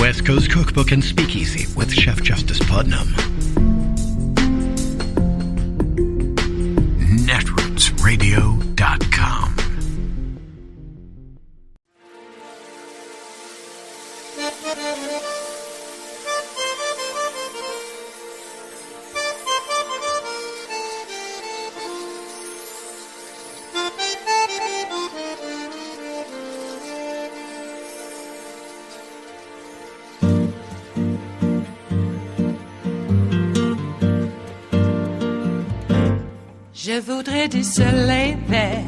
West Coast Cookbook and Speakeasy with Chef Justice Putnam. Netrootsradio.com. Je voudrais du soleil vert,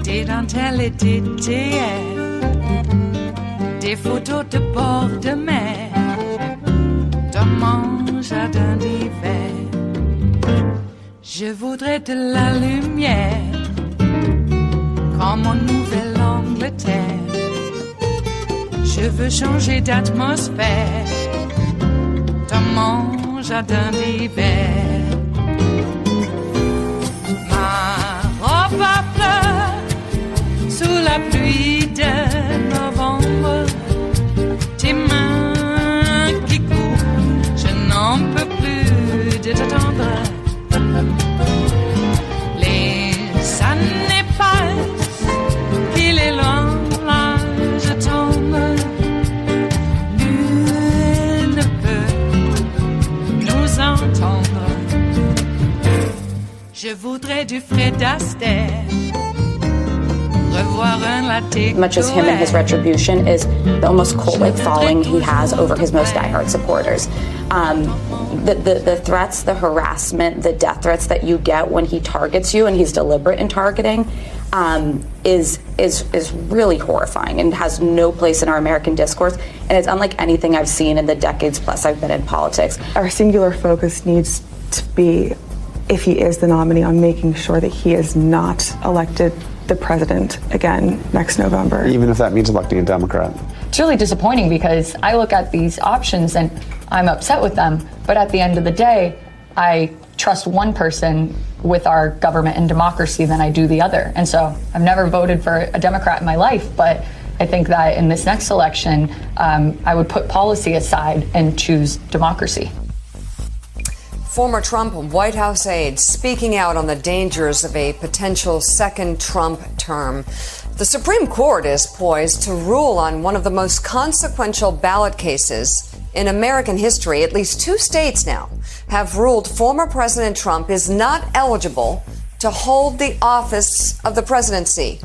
des dentelles et des théières, des photos de bord de mer, dans mon jardin d'hiver. Je voudrais de la lumière, comme en Nouvelle-Angleterre. Je veux changer d'atmosphère, dans mon jardin d'hiver. À fleurs sous la pluie de novembre, tes mains qui courent, je n'en peux plus de t'attendre. Les années passent, qu'il est loin, là je tombe. Nul ne peut nous entendre. Je voudrais du Fred Astaire. Much as him and his retribution is the almost cult-like following he has over his most diehard supporters. The threats, the harassment, the death threats that you get when he targets you, and he's deliberate in targeting, is really horrifying and has no place in our American discourse. And it's unlike anything I've seen in the decades plus I've been in politics. Our singular focus needs to be, if he is the nominee, on making sure that he is not elected the president again next November. Even if that means electing a Democrat. It's really disappointing because I look at these options and I'm upset with them, but at the end of the day, I trust one person with our government and democracy than I do the other. And so I've never voted for a Democrat in my life, but I think that in this next election, I would put policy aside and choose democracy. Former Trump White House aide speaking out on the dangers of a potential second Trump term. The Supreme Court is poised to rule on one of the most consequential ballot cases in American history. At least 2 states now have ruled former President Trump is not eligible to hold the office of the presidency.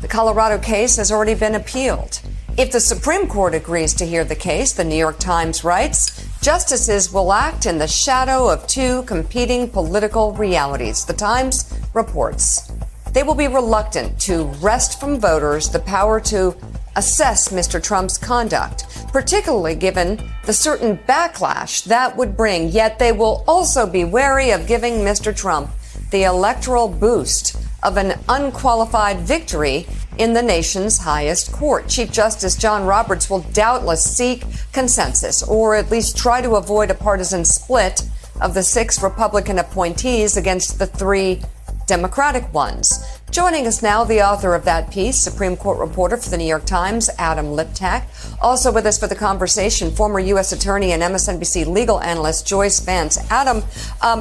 The Colorado case has already been appealed. If the Supreme Court agrees to hear the case, the New York Times writes, justices will act in the shadow of 2 competing political realities. The Times reports they will be reluctant to wrest from voters the power to assess Mr. Trump's conduct, particularly given the certain backlash that would bring. Yet they will also be wary of giving Mr. Trump the electoral boost of an unqualified victory in the nation's highest court. Chief Justice John Roberts will doubtless seek consensus, or at least try to avoid a partisan split of the 6 Republican appointees against the 3 Democratic ones. Joining us now, the author of that piece, Supreme Court reporter for the New York Times, Adam Liptak. Also with us for the conversation, former U.S. Attorney and MSNBC legal analyst Joyce Vance. Adam,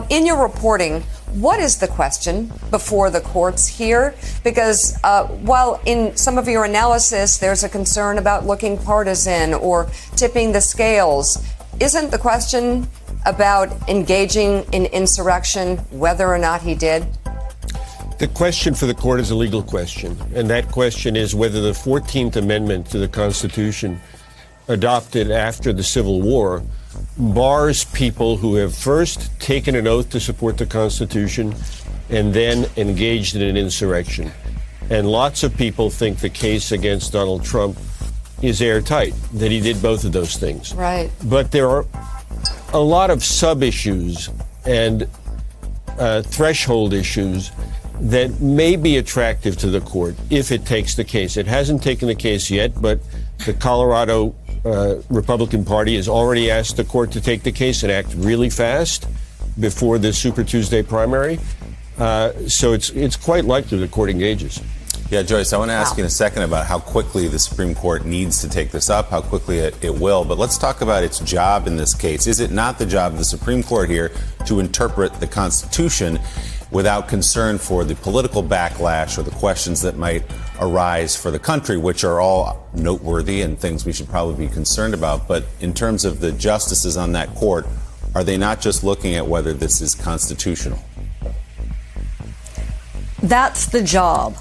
in your reporting, what is the question before the courts here? Because while in some of your analysis there's a concern about looking partisan or tipping the scales, isn't the question about engaging in insurrection, whether or not he did? The question for the court is a legal question, and that question is whether the 14th Amendment to the Constitution, adopted after the Civil War, bars people who have first taken an oath to support the Constitution and then engaged in an insurrection. And lots of people think the case against Donald Trump is airtight, that he did both of those things. Right. But there are a lot of sub-issues and threshold issues that may be attractive to the court if it takes the case. It hasn't taken the case yet, but the Colorado Republican Party has already asked the court to take the case and act really fast before the Super Tuesday primary. So it's quite likely the court engages. Yeah, Joyce, I want to ask you in a second about how quickly the Supreme Court needs to take this up, how quickly it will. But let's talk about its job in this case. Is it not the job of the Supreme Court here to interpret the Constitution without concern for the political backlash or the questions that might arise for the country, which are all noteworthy and things we should probably be concerned about? But in terms of the justices on that court, are they not just looking at whether this is constitutional? That's the job.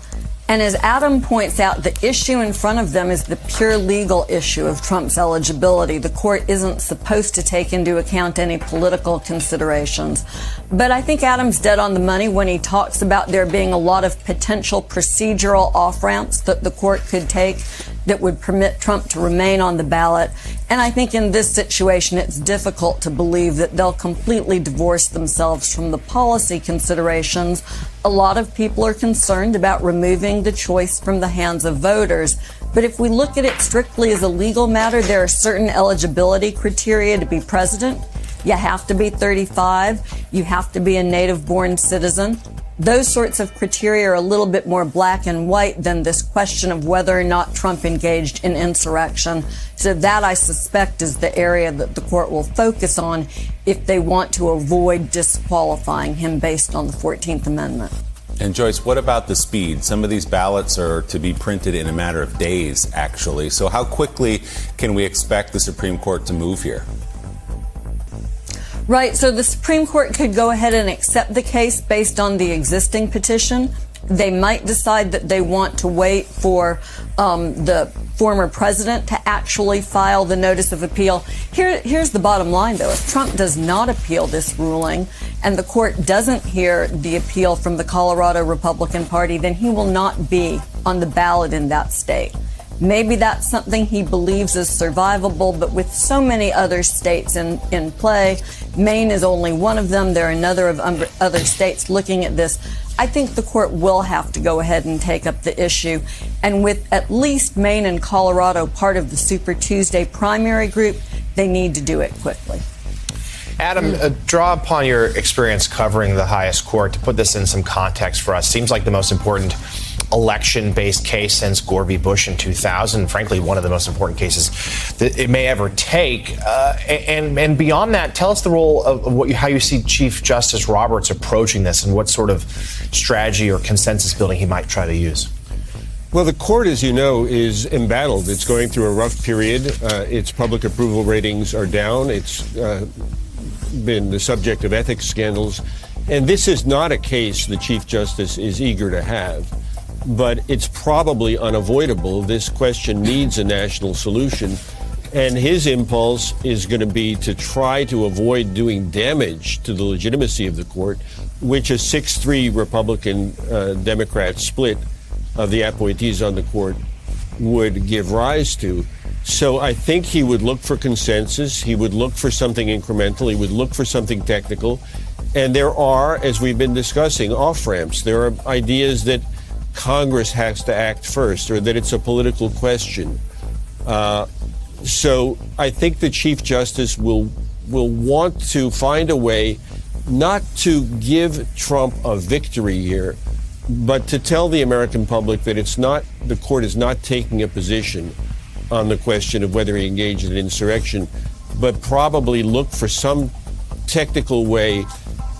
And as Adam points out, the issue in front of them is the pure legal issue of Trump's eligibility. The court isn't supposed to take into account any political considerations. But I think Adam's dead on the money when he talks about there being a lot of potential procedural off-ramps that the court could take that would permit Trump to remain on the ballot. And I think in this situation, it's difficult to believe that they'll completely divorce themselves from the policy considerations. A lot of people are concerned about removing the choice from the hands of voters. But if we look at it strictly as a legal matter, there are certain eligibility criteria to be president. You have to be 35. You have to be a native-born citizen. Those sorts of criteria are a little bit more black and white than this question of whether or not Trump engaged in insurrection. So that, I suspect, is the area that the court will focus on if they want to avoid disqualifying him based on the 14th Amendment. And Joyce, what about the speed? Some of these ballots are to be printed in a matter of days, actually. So how quickly can we expect the Supreme Court to move here? Right, so the Supreme Court could go ahead and accept the case based on the existing petition. They might decide that they want to wait for the former president to actually file the notice of appeal. Here's the bottom line, though. If Trump does not appeal this ruling and the court doesn't hear the appeal from the Colorado Republican Party, then he will not be on the ballot in that state. Maybe that's something he believes is survivable, but with so many other states in play, Maine is only one of them. There are another of other states looking at this. I think the court will have to go ahead and take up the issue. And with at least Maine and Colorado part of the Super Tuesday primary group, they need to do it quickly. Adam, draw upon your experience covering the highest court to put this in some context for us. Seems like the most important election-based case since Gore v. Bush in 2000. Frankly, one of the most important cases that it may ever take. And beyond that, tell us the role of how you see Chief Justice Roberts approaching this and what sort of strategy or consensus building he might try to use. Well, the court, as you know, is embattled. It's going through a rough period. Its public approval ratings are down. It's been the subject of ethics scandals. And this is not a case the Chief Justice is eager to have, but it's probably unavoidable. This question needs a national solution. And his impulse is going to be to try to avoid doing damage to the legitimacy of the court, which a 6-3 Republican-Democrat split of the appointees on the court would give rise to. So I think he would look for consensus. He would look for something incremental. He would look for something technical. And there are, as we've been discussing, off-ramps. There are ideas that Congress has to act first, or that it's a political question. So I think the Chief Justice will want to find a way not to give Trump a victory here, but to tell the American public that the court is not taking a position on the question of whether he engaged in insurrection, but probably look for some technical way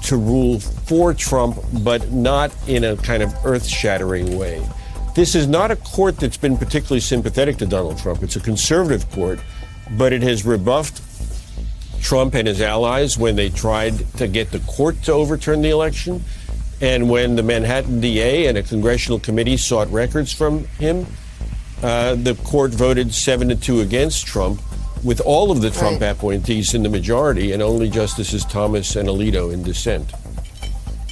to rule for Trump, but not in a kind of earth-shattering way. This is not a court that's been particularly sympathetic to Donald Trump. It's a conservative court, but it has rebuffed Trump and his allies when they tried to get the court to overturn the election, and when the Manhattan DA and a congressional committee sought records from him. The court voted 7-2 against Trump, with all of the Trump appointees in the majority and only Justices Thomas and Alito in dissent.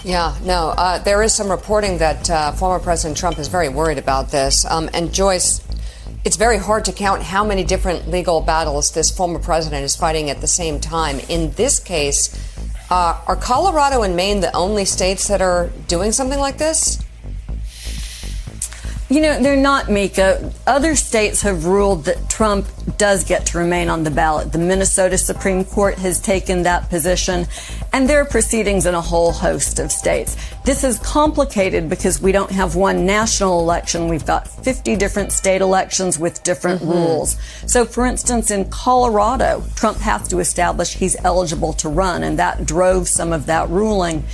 Yeah, no, there is some reporting that former President Trump is very worried about this. And Joyce, it's very hard to count how many different legal battles this former president is fighting at the same time. In this case, are Colorado and Maine the only states that are doing something like this? You know, they're not, Mika. Other states have ruled that Trump does get to remain on the ballot. The Minnesota Supreme Court has taken that position. And there are proceedings in a whole host of states. This is complicated because we don't have one national election. We've got 50 different state elections with different rules. So, for instance, in Colorado, Trump has to establish he's eligible to run, and that drove some of that ruling.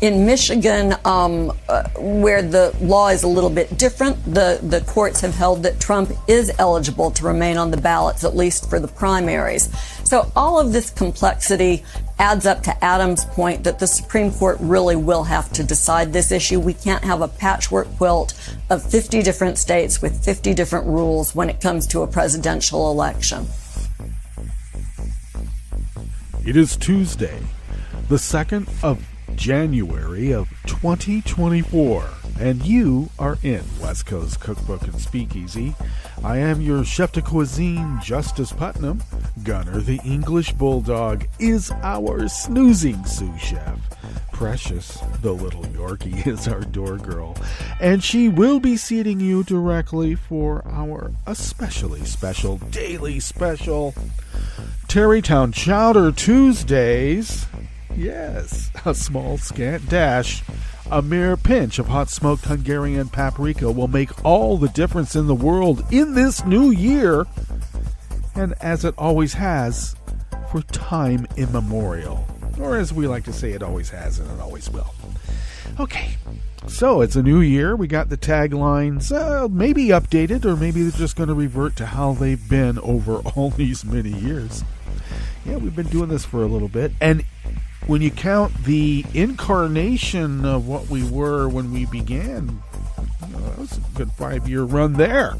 In Michigan, where the law is a little bit different, the courts have held that Trump is eligible to remain on the ballots, at least for the primaries. So all of this complexity adds up to Adam's point that the Supreme Court really will have to decide this issue. We can't have a patchwork quilt of 50 different states with 50 different rules when it comes to a presidential election. It is Tuesday, the 2nd of January of 2024, and you are in West Coast Cookbook and Speakeasy. I am your chef de cuisine, Justice Putnam. Gunner, the English Bulldog, is our snoozing sous chef. Precious, the little Yorkie, is our door girl, and she will be seating you directly for our especially special daily special Tarrytown Chowder Tuesdays. Yes, a small scant dash, a mere pinch of hot smoked Hungarian paprika will make all the difference in the world in this new year, and as it always has, for time immemorial. Or as we like to say, it always has and it always will. Okay, so it's a new year. We got the taglines maybe updated, or maybe they're just going to revert to how they've been over all these many years. Yeah, we've been doing this for a little bit, and when you count the incarnation of what we were when we began, that was a good 5-year run there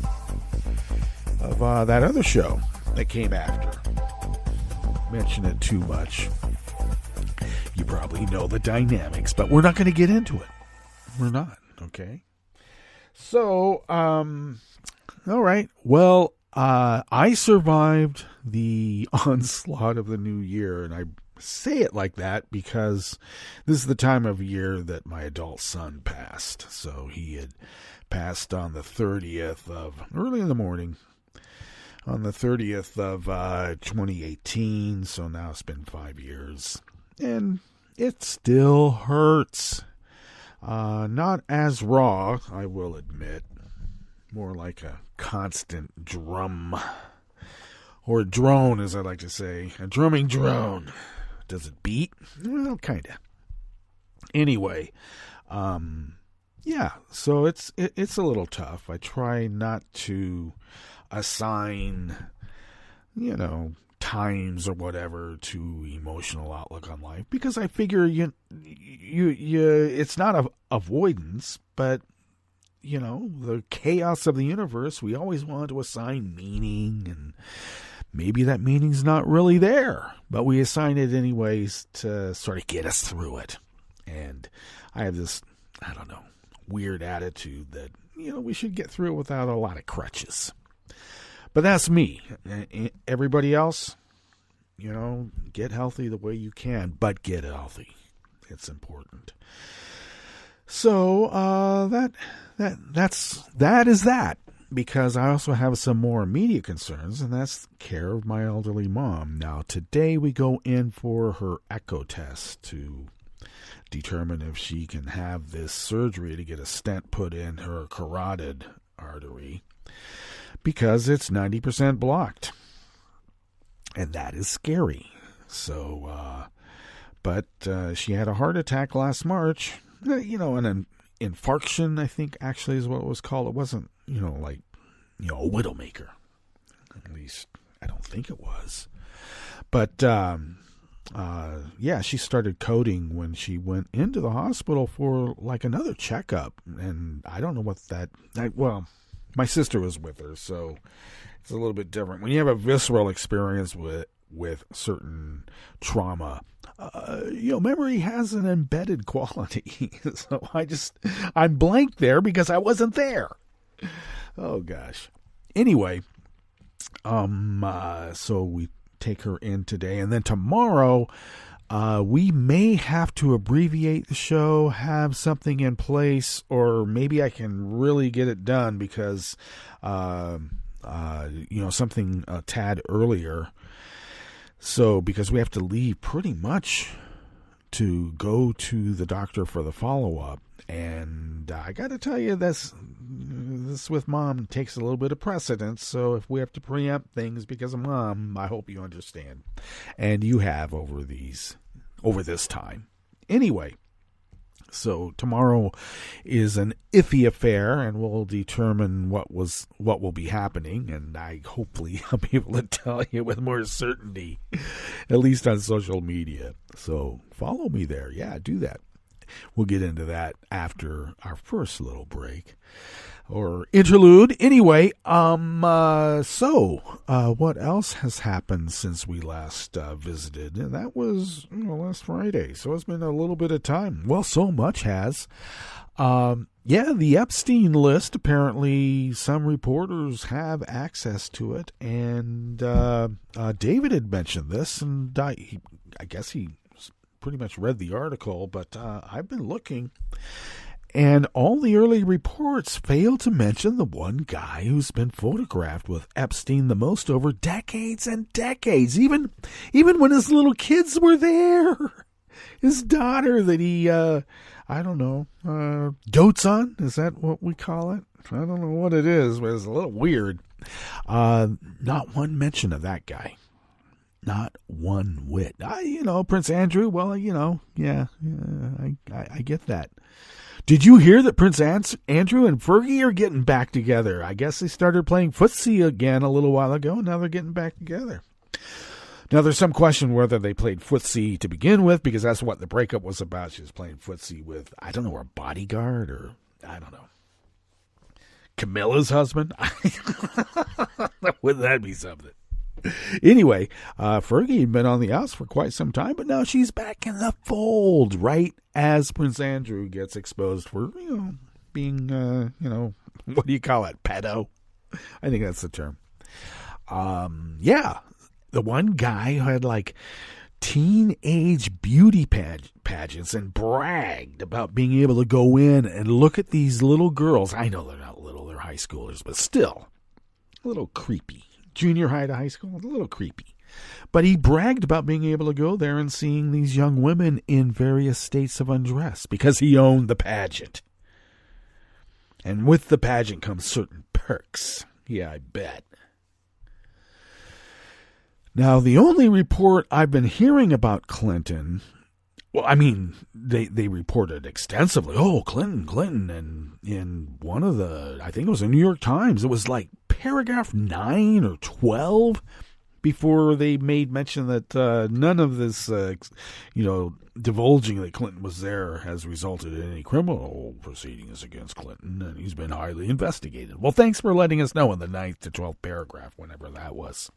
of that other show that came after. Mention it too much. You probably know the dynamics, but we're not going to get into it. We're not, okay? So, all right. Well, I survived the onslaught of the new year, and I say it like that because this is the time of year that my adult son passed. So he had passed on the 30th of, early in the morning, on the 30th of 2018. So now it's been 5 years, and it still hurts. Not as raw, I will admit. More like a constant drum. Or drone, as I like to say. A drumming drone. Does it beat? Well, kind of. Anyway, yeah, so it's a little tough. I try not to assign, times or whatever to emotional outlook on life, because I figure you it's not avoidance, but the chaos of the universe, we always want to assign meaning, and maybe that meaning's not really there, but we assign it anyways to sort of get us through it. And I have this, weird attitude that, we should get through it without a lot of crutches. But that's me. Everybody else, get healthy the way you can, but get healthy. It's important. So, that is that. Because I also have some more immediate concerns, and that's care of my elderly mom. Now, today we go in for her echo test to determine if she can have this surgery to get a stent put in her carotid artery, because it's 90% blocked. And that is scary. So, but she had a heart attack last March, an infarction, I think actually is what it was called. It wasn't, a widowmaker. At least I don't think it was. But, she started coding when she went into the hospital for like another checkup. And I don't know what my sister was with her, so it's a little bit different. When you have a visceral experience with certain trauma, memory has an embedded quality. So I'm blank there because I wasn't there. Oh gosh. Anyway, so we take her in today, and then tomorrow, we may have to abbreviate the show, have something in place, or maybe I can really get it done because, something a tad earlier. So, because we have to leave pretty much to go to the doctor for the follow-up. And I got to tell you, this with Mom takes a little bit of precedence. So if we have to preempt things because of Mom, I hope you understand. And you have over this time. Anyway, so tomorrow is an iffy affair, and we'll determine what will be happening. And hopefully I'll be able to tell you with more certainty, at least on social media. So follow me there. Yeah, do that. We'll get into that after our first little break or interlude. Anyway, so what else has happened since we last visited? And that was last Friday. So it's been a little bit of time. Well, so much has. The Epstein list, apparently some reporters have access to it. And David had mentioned this, and I guess he pretty much read the article, but I've been looking, and all the early reports fail to mention the one guy who's been photographed with Epstein the most over decades and decades, even when his little kids were there. His daughter that he, dotes on, is that what we call it? I don't know what it is, but it's a little weird. Not one mention of that guy. Not one whit. Prince Andrew, well, I get that. Did you hear that Prince Andrew and Fergie are getting back together? I guess they started playing footsie again a little while ago, and now they're getting back together. Now, there's some question whether they played footsie to begin with, because that's what the breakup was about. She was playing footsie with, I don't know, her bodyguard, or I don't know, Camilla's husband. Wouldn't that be something? Anyway, Fergie had been on the outs for quite some time, but now she's back in the fold, right as Prince Andrew gets exposed for, being, what do you call it, pedo? I think that's the term. The one guy who had, teenage beauty pageants and bragged about being able to go in and look at these little girls. I know they're not little, they're high schoolers, but still, a little creepy. Junior high to high school, a little creepy. But he bragged about being able to go there and seeing these young women in various states of undress because he owned the pageant. And with the pageant comes certain perks. Yeah, I bet. Now, the only report I've been hearing about Clinton, well, I mean, they reported extensively, Clinton, and in one of the, I think it was the New York Times, it was paragraph 9 or 12 before they made mention that none of this, divulging that Clinton was there has resulted in any criminal proceedings against Clinton, and he's been highly investigated. Well, thanks for letting us know in the 9th to 12th paragraph, whenever that was.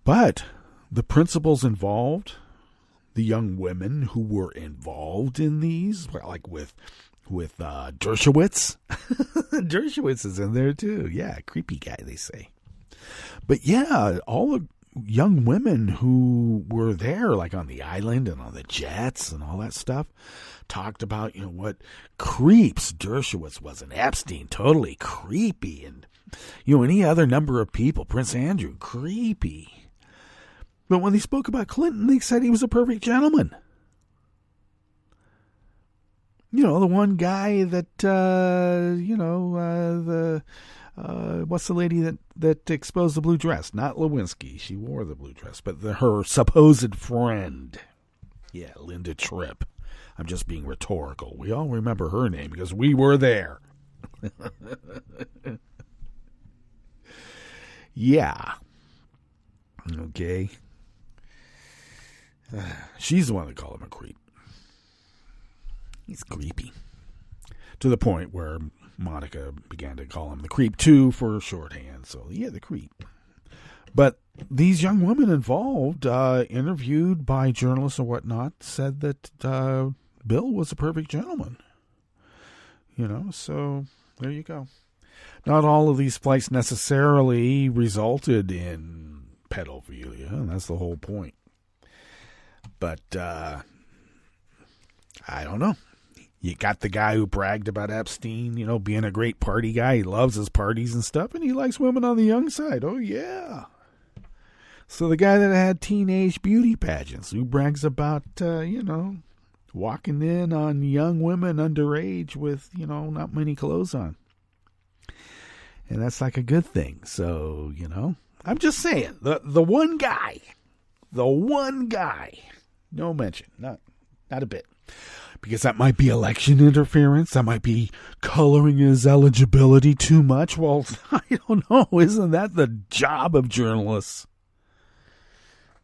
But the principals involved, the young women who were involved in these, with Dershowitz. Dershowitz is in there too. Yeah, creepy guy, they say. But yeah, all the young women who were there, on the island and on the jets and all that stuff, talked about, what creeps Dershowitz was, and Epstein, totally creepy, and, any other number of people, Prince Andrew, creepy. But when they spoke about Clinton, they said he was a perfect gentleman. The one guy that, what's the lady that exposed the blue dress? Not Lewinsky. She wore the blue dress, but her supposed friend. Yeah, Linda Tripp. I'm just being rhetorical. We all remember her name because we were there. Yeah. Okay. She's the one that called him a creep. He's creepy. To the point where Monica began to call him the creep too for shorthand. So, yeah, the creep. But these young women involved, interviewed by journalists or whatnot, said that Bill was a perfect gentleman. So there you go. Not all of these flights necessarily resulted in pedophilia, and that's the whole point. But I don't know. You got the guy who bragged about Epstein, being a great party guy. He loves his parties and stuff, and he likes women on the young side. Oh, yeah. So the guy that had teenage beauty pageants, who brags about, walking in on young women underage with, not many clothes on. And that's like a good thing. So, I'm just saying, the one guy, no mention, not a bit. Because that might be election interference. That might be coloring his eligibility too much. Well, I don't know. Isn't that the job of journalists?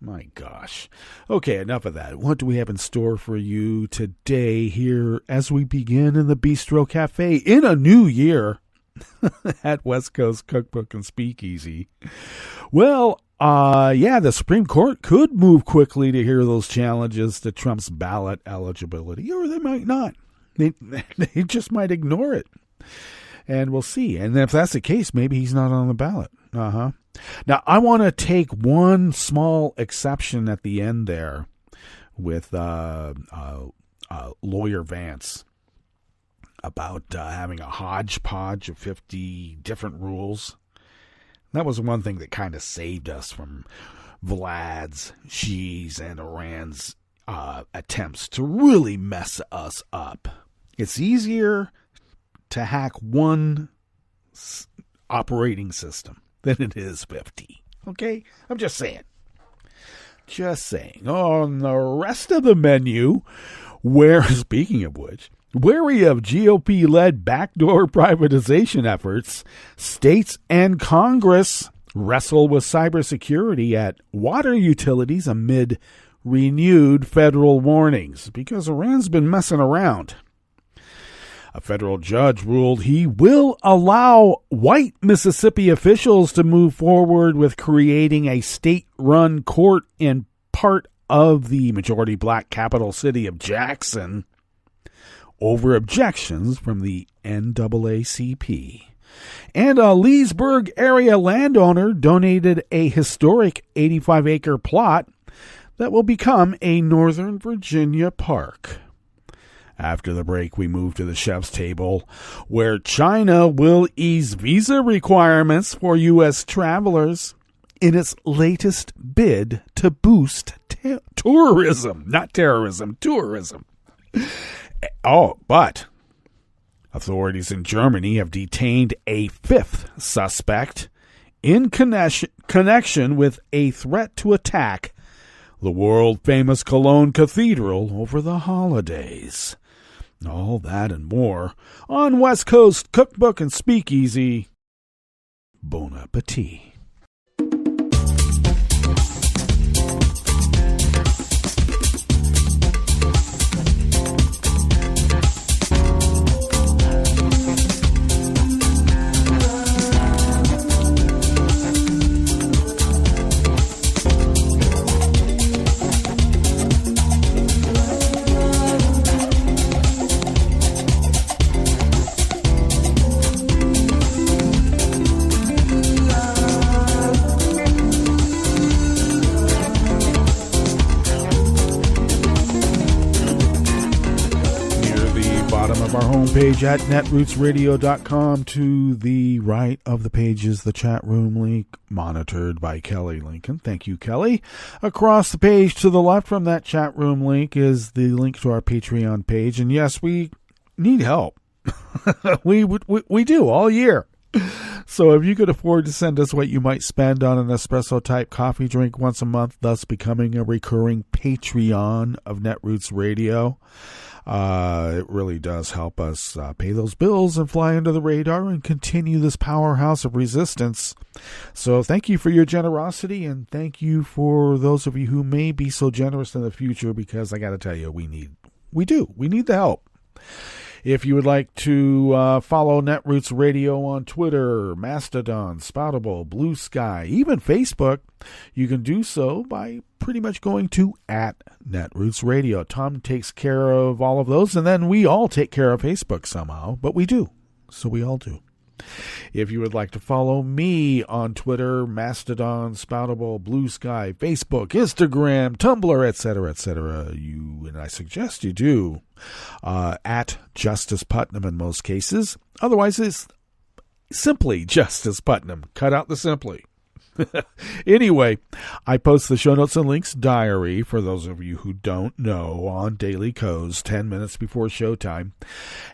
My gosh. Okay, enough of that. What do we have in store for you today here as we begin in the Bistro Cafe in a new year at West Coast Cookbook and Speakeasy? Well, the Supreme Court could move quickly to hear those challenges to Trump's ballot eligibility, or they might not. They just might ignore it. And we'll see. And if that's the case, maybe he's not on the ballot. Now, I want to take one small exception at the end there with Lawyer Vance about having a hodgepodge of 50 different rules. That was one thing that kind of saved us from Vlad's, Xi's, and Iran's attempts to really mess us up. It's easier to hack one operating system than it is 50. Okay? I'm just saying. On the rest of the menu, speaking of which, wary of GOP-led backdoor privatization efforts, states and Congress wrestle with cybersecurity at water utilities amid renewed federal warnings because Iran's been messing around. A federal judge ruled he will allow white Mississippi officials to move forward with creating a state-run court in part of the majority black capital city of Jackson over objections from the NAACP. And a Leesburg area landowner donated a historic 85-acre plot that will become a Northern Virginia park. After the break, we move to the chef's table, where China will ease visa requirements for U.S. travelers in its latest bid to boost tourism. Not terrorism, tourism. But authorities in Germany have detained a fifth suspect in connection with a threat to attack the world-famous Cologne Cathedral over the holidays. All that and more on West Coast Cookbook and Speakeasy. Bon appetit. Page at netrootsradio.com. To the right of the page is the chat room link, monitored by Kelly Lincoln. Thank you, Kelly. Across the page to the left from that chat room link is the link to our Patreon page. And yes, we need help. we do all year. So if you could afford to send us what you might spend on an espresso type coffee drink once a month, thus becoming a recurring Patreon of Netroots Radio, it really does help us pay those bills and fly under the radar and continue this powerhouse of resistance. So thank you for your generosity, and thank you for those of you who may be so generous in the future, because I got to tell you, we need the help. If you would like to follow Netroots Radio on Twitter, Mastodon, Spoutable, Blue Sky, even Facebook, you can do so by pretty much going to @Netroots Radio. Tom takes care of all of those, and then we all take care of Facebook somehow, but we do. So we all do. If you would like to follow me on Twitter, Mastodon, Spoutable, Blue Sky, Facebook, Instagram, Tumblr, etc., and I suggest you do, at Justice Putnam in most cases. Otherwise, it's simply Justice Putnam. Cut out the simply. Anyway, I post the show notes and links diary, for those of you who don't know, on Daily Kos 10 minutes before showtime.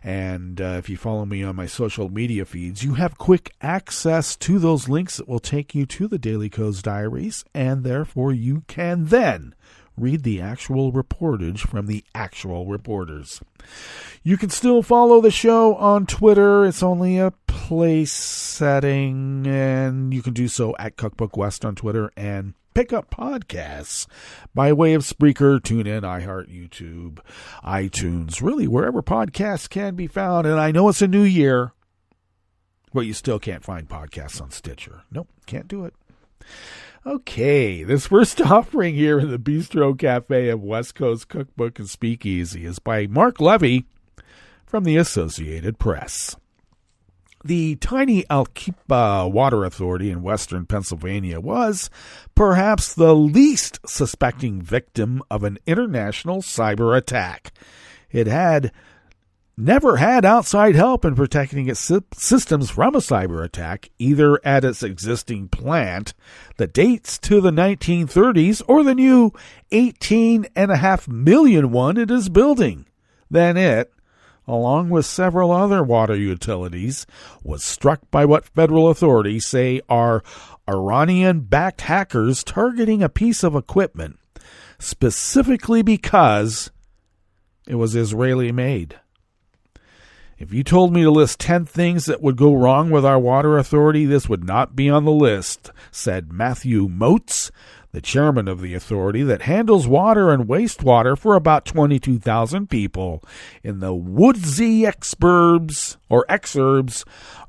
And if you follow me on my social media feeds, you have quick access to those links that will take you to the Daily Kos diaries, and therefore you can then read the actual reportage from the actual reporters. You can still follow the show on Twitter. It's only a place setting, and you can do so at Cookbook West on Twitter, and pick up podcasts by way of Spreaker, TuneIn, iHeart, YouTube, iTunes, really wherever podcasts can be found. And I know it's a new year, but you still can't find podcasts on Stitcher. Nope, can't do it. Okay, this first offering here in the Bistro Cafe of West Coast Cookbook and Speakeasy is by Mark Levy from the Associated Press. The tiny Alkipa Water Authority in western Pennsylvania was perhaps the least suspecting victim of an international cyber attack. It had never had outside help in protecting its systems from a cyber attack, either at its existing plant that dates to the 1930s or the new $18.5 million one it is building. Then it, along with several other water utilities, was struck by what federal authorities say are Iranian-backed hackers targeting a piece of equipment, specifically because it was Israeli-made. If you told me to list 10 things that would go wrong with our water authority, this would not be on the list, said Matthew Moats, the chairman of the authority that handles water and wastewater for about 22,000 people in the woodsy exurbs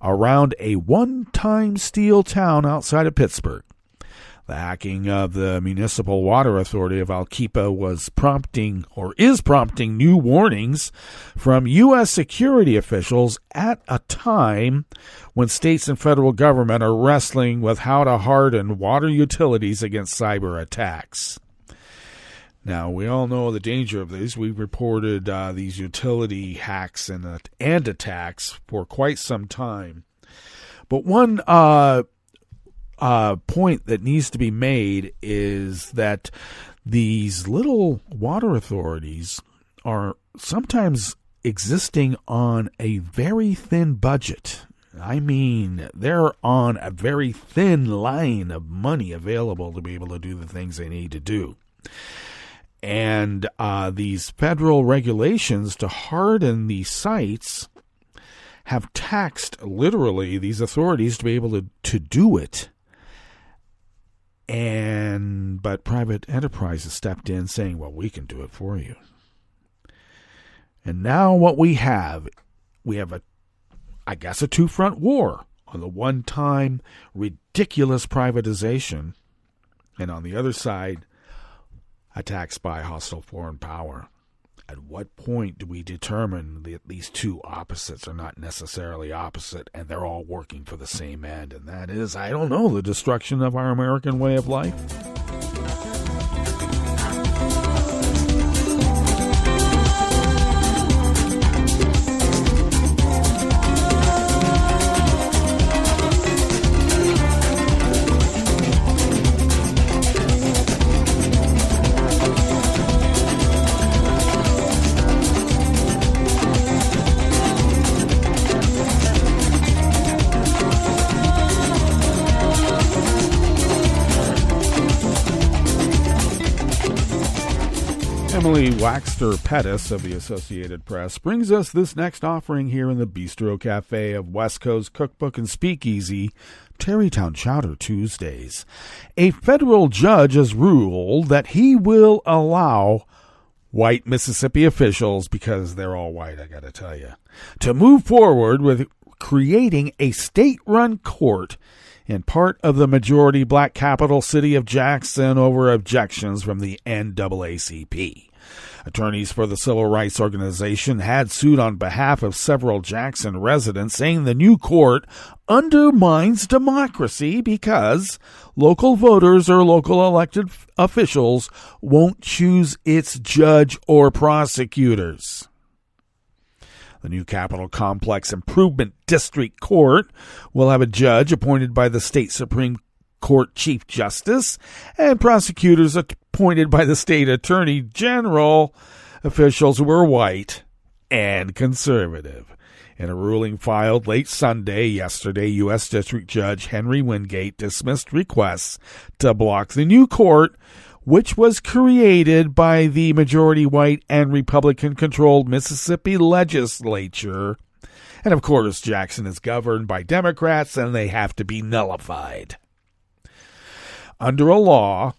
around a one-time steel town outside of Pittsburgh. The hacking of the Municipal Water Authority of Alkipa is prompting new warnings from U.S. security officials at a time when states and federal government are wrestling with how to harden water utilities against cyber attacks. Now, we all know the danger of these. We've reported these utility hacks and attacks for quite some time. But one point that needs to be made is that these little water authorities are sometimes existing on a very thin budget. I mean, they're on a very thin line of money available to be able to do the things they need to do. And these federal regulations to harden these sites have taxed, literally, these authorities to be able to do it. But private enterprises stepped in saying, well, we can do it for you. And now what we have a two-front war. On the one time, ridiculous privatization, and on the other side, attacks by hostile foreign power. At what point do we determine that these two opposites are not necessarily opposite and they're all working for the same end? And that is, I don't know, the destruction of our American way of life. Emily Waxter-Pettis of the Associated Press brings us this next offering here in the Bistro Cafe of West Coast Cookbook and Speakeasy, Tarrytown Chowder Tuesdays. A federal judge has ruled that he will allow white Mississippi officials, because they're all white, I gotta tell you, to move forward with creating a state-run court in part of the majority black capital city of Jackson over objections from the NAACP. Attorneys for the civil rights organization had sued on behalf of several Jackson residents, saying the new court undermines democracy because local voters or local elected officials won't choose its judge or prosecutors. The new Capitol Complex Improvement District Court will have a judge appointed by the state Supreme Court Chief Justice and prosecutors appointed by the state attorney general, officials who were white and conservative. In a ruling filed late yesterday, U.S. District Judge Henry Wingate dismissed requests to block the new court, which was created by the majority white and Republican-controlled Mississippi legislature. And, of course, Jackson is governed by Democrats, and they have to be nullified. Under a law,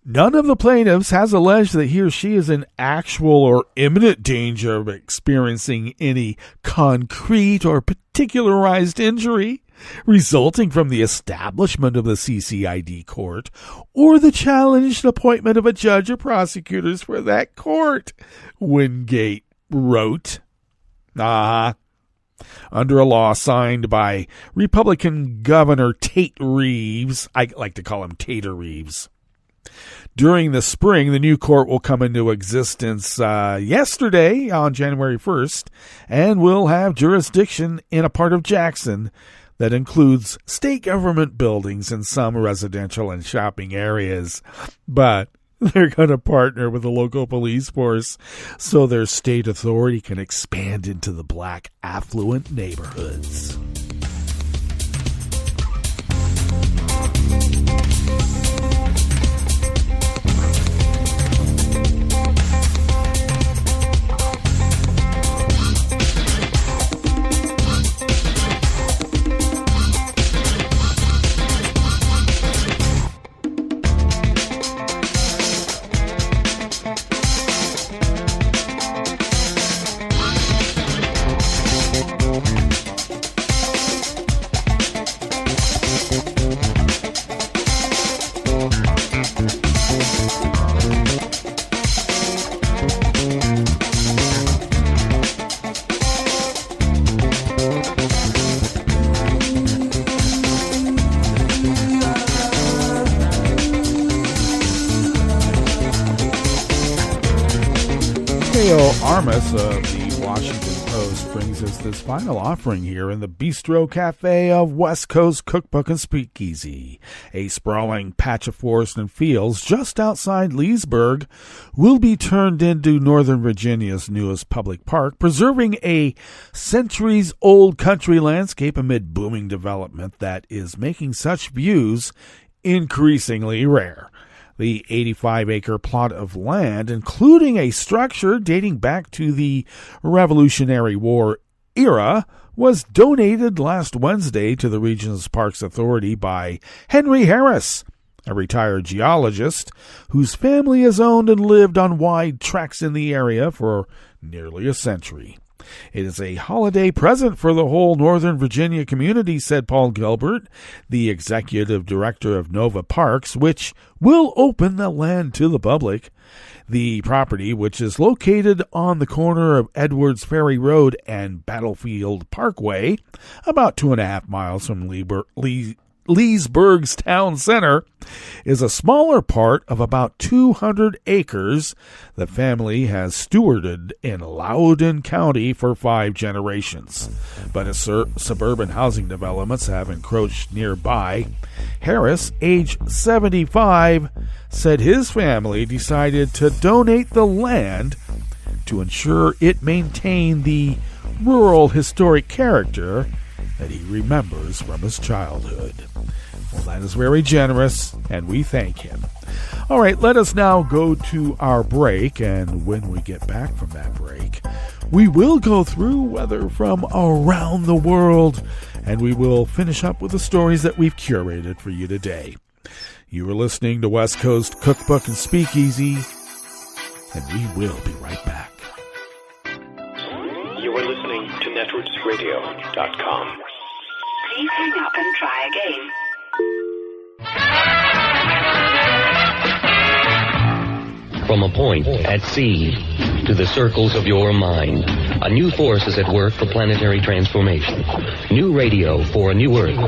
none of the plaintiffs has alleged that he or she is in actual or imminent danger of experiencing any concrete or particularized injury resulting from the establishment of the CCID court or the challenged appointment of a judge or prosecutors for that court, Wingate wrote. Under a law signed by Republican Governor Tate Reeves, I like to call him Tater Reeves. During the spring, the new court will come into existence yesterday on January 1st and will have jurisdiction in a part of Jackson that includes state government buildings and some residential and shopping areas. But they're going to partner with the local police force so their state authority can expand into the black affluent neighborhoods. Armas of the Washington Post brings us this final offering here in the Bistro Cafe of West Coast Cookbook and Speakeasy. A sprawling patch of forest and fields just outside Leesburg will be turned into Northern Virginia's newest public park, preserving a centuries-old country landscape amid booming development that is making such views increasingly rare. The 85-acre plot of land, including a structure dating back to the Revolutionary War era, was donated last Wednesday to the region's Parks Authority by Henry Harris, a retired geologist whose family has owned and lived on wide tracts in the area for nearly a century. It is a holiday present for the whole Northern Virginia community, said Paul Gilbert, the executive director of Nova Parks, which will open the land to the public. The property, which is located on the corner of Edwards Ferry Road and Battlefield Parkway, about 2.5 miles from Leesburg's town center, is a smaller part of about 200 acres the family has stewarded in Loudoun County for 5 generations. But as suburban housing developments have encroached nearby, Harris, age 75, said his family decided to donate the land to ensure it maintained the rural historic character that he remembers from his childhood. Well, that is very generous, and we thank him. All right, let us now go to our break, and when we get back from that break, we will go through weather from around the world, and we will finish up with the stories that we've curated for you today. You are listening to West Coast Cookbook and Speakeasy, and we will be right back. You are listening to netrootsradio.com. Please hang up and try again. From a point at sea to the circles of your mind, a new force is at work for planetary transformation. New radio for a new Earth.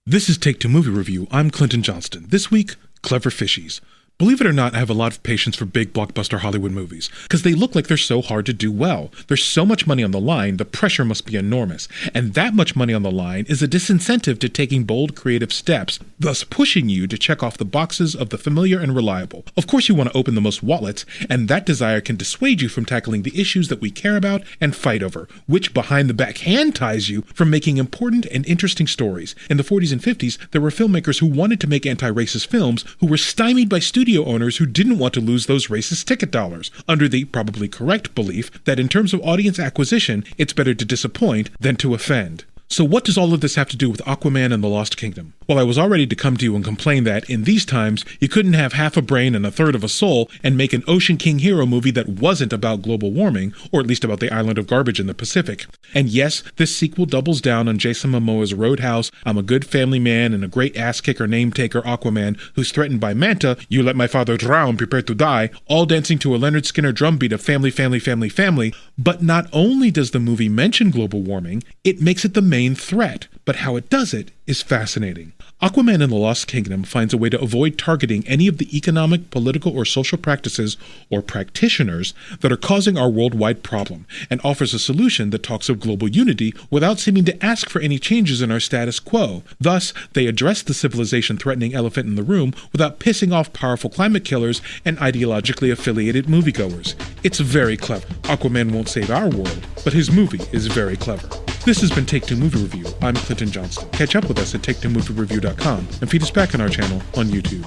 This is Take Two Movie Review. I'm Clinton Johnston. This week, Clever Fishies. Believe it or not, I have a lot of patience for big blockbuster Hollywood movies, because they look like they're so hard to do well. There's so much money on the line, the pressure must be enormous. And that much money on the line is a disincentive to taking bold creative steps, thus pushing you to check off the boxes of the familiar and reliable. Of course you want to open the most wallets, and that desire can dissuade you from tackling the issues that we care about and fight over, which behind the back hand ties you from making important and interesting stories. In the 40s and 50s, there were filmmakers who wanted to make anti-racist films who were stymied by studio owners who didn't want to lose those racist ticket dollars, under the probably correct belief that in terms of audience acquisition, it's better to disappoint than to offend. So what does all of this have to do with Aquaman and the Lost Kingdom? Well, I was all ready to come to you and complain that, in these times, you couldn't have half a brain and a third of a soul and make an Ocean King hero movie that wasn't about global warming, or at least about the island of garbage in the Pacific. And yes, this sequel doubles down on Jason Momoa's Roadhouse, I'm a good family man and a great ass-kicker name-taker Aquaman who's threatened by Manta, you let my father drown, prepare to die, all dancing to a Leonard Skinner drumbeat of family, family, family, family. But not only does the movie mention global warming, it makes it the main threat, but how it does it is fascinating. Aquaman and the Lost Kingdom finds a way to avoid targeting any of the economic, political, or social practices or practitioners that are causing our worldwide problem, and offers a solution that talks of global unity without seeming to ask for any changes in our status quo. Thus, they address the civilization-threatening elephant in the room without pissing off powerful climate killers and ideologically affiliated moviegoers. It's very clever. Aquaman won't save our world, but his movie is very clever. This has been Take Two Movie Review. I'm Clinton Johnston. Catch up with us at TakeTwoMovieReview.com and feed us back on our channel on YouTube.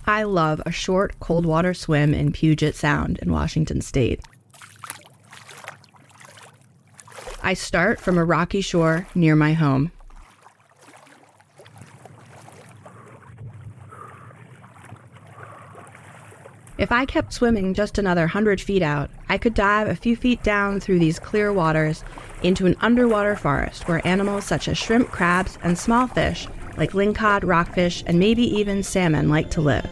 I love a short cold water swim in Puget Sound in Washington State. I start from a rocky shore near my home. If I kept swimming just another 100 feet out, I could dive a few feet down through these clear waters into an underwater forest where animals such as shrimp, crabs, and small fish like lingcod, rockfish, and maybe even salmon like to live.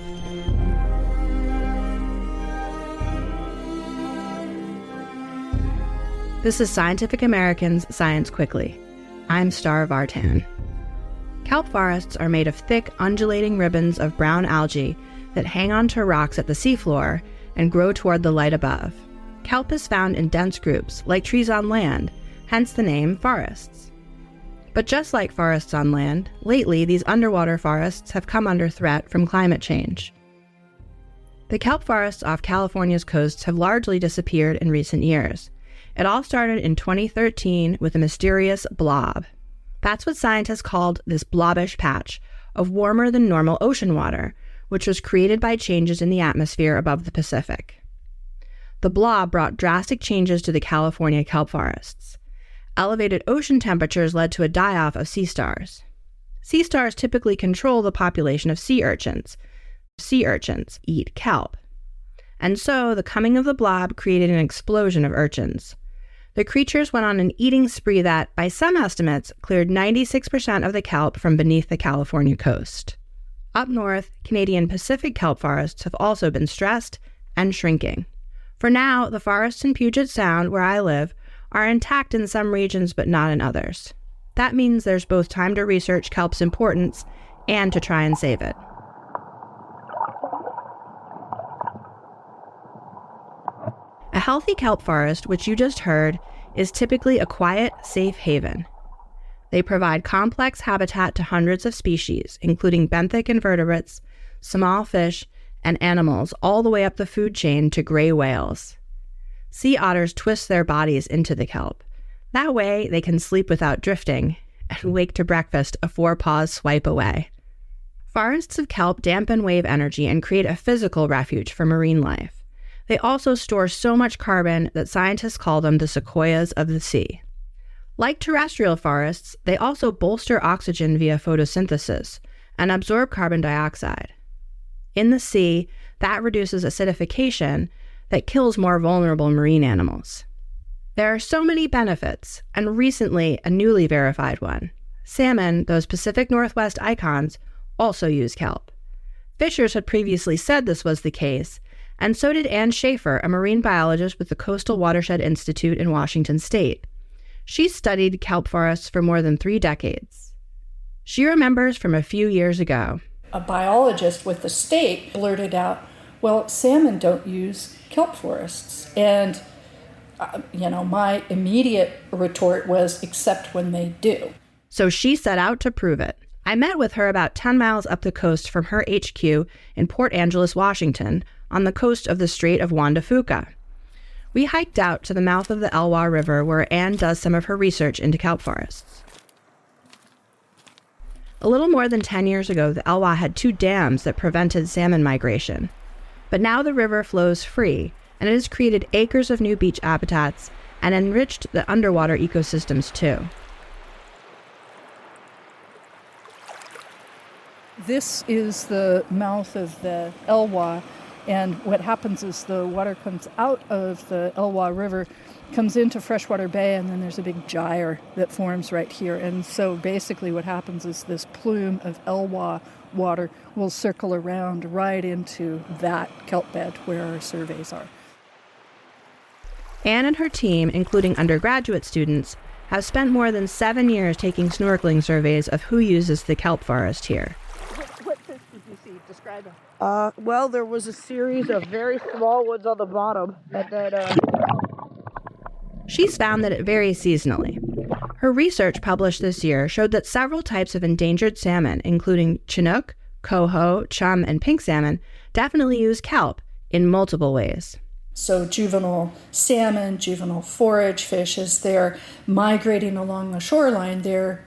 This is Scientific American's Science Quickly. I'm Star Vartan. Kelp forests are made of thick, undulating ribbons of brown algae that hang onto rocks at the seafloor and grow toward the light above. Kelp is found in dense groups, like trees on land, hence the name forests. But just like forests on land, lately these underwater forests have come under threat from climate change. The kelp forests off California's coasts have largely disappeared in recent years. It all started in 2013 with a mysterious blob. That's what scientists called this blobbish patch of warmer than normal ocean water, which was created by changes in the atmosphere above the Pacific. The blob brought drastic changes to the California kelp forests. Elevated ocean temperatures led to a die-off of sea stars. Sea stars typically control the population of sea urchins. Sea urchins eat kelp. And so the coming of the blob created an explosion of urchins. The creatures went on an eating spree that, by some estimates, cleared 96% of the kelp from beneath the California coast. Up north, Canadian Pacific kelp forests have also been stressed and shrinking. For now, the forests in Puget Sound, where I live, are intact in some regions but not in others. That means there's both time to research kelp's importance and to try and save it. A healthy kelp forest, which you just heard, is typically a quiet, safe haven. They provide complex habitat to hundreds of species, including benthic invertebrates, small fish, and animals all the way up the food chain to gray whales. Sea otters twist their bodies into the kelp. That way, they can sleep without drifting and wake to breakfast a 4-paws swipe away. Forests of kelp dampen wave energy and create a physical refuge for marine life. They also store so much carbon that scientists call them the sequoias of the sea. Like terrestrial forests, they also bolster oxygen via photosynthesis and absorb carbon dioxide. In the sea, that reduces acidification that kills more vulnerable marine animals. There are so many benefits, and recently a newly verified one. Salmon, those Pacific Northwest icons, also use kelp. Fishers had previously said this was the case, and so did Ann Schaefer, a marine biologist with the Coastal Watershed Institute in Washington state. She studied kelp forests for more than 3 decades. She remembers from a few years ago. A biologist with the state blurted out, well, salmon don't use kelp forests. And, my immediate retort was, except when they do. So she set out to prove it. I met with her about 10 miles up the coast from her HQ in Port Angeles, Washington, on the coast of the Strait of Juan de Fuca. We hiked out to the mouth of the Elwha River where Anne does some of her research into kelp forests. A little more than 10 years ago, the Elwha had 2 dams that prevented salmon migration. But now the river flows free, and it has created acres of new beach habitats and enriched the underwater ecosystems too. This is the mouth of the Elwha, and what happens is the water comes out of the Elwha River, comes into Freshwater Bay, and then there's a big gyre that forms right here. And so basically what happens is this plume of Elwha water will circle around right into that kelp bed where our surveys are. Anne and her team, including undergraduate students, have spent more than 7 years taking snorkeling surveys of who uses the kelp forest here. What fish did you see? Describe them. Well, there was a series of very small ones on the bottom, and then, She's found that it varies seasonally. Her research published this year showed that several types of endangered salmon, including Chinook, coho, chum, and pink salmon, definitely use kelp in multiple ways. So juvenile salmon, juvenile forage fish, as they're migrating along the shoreline, they're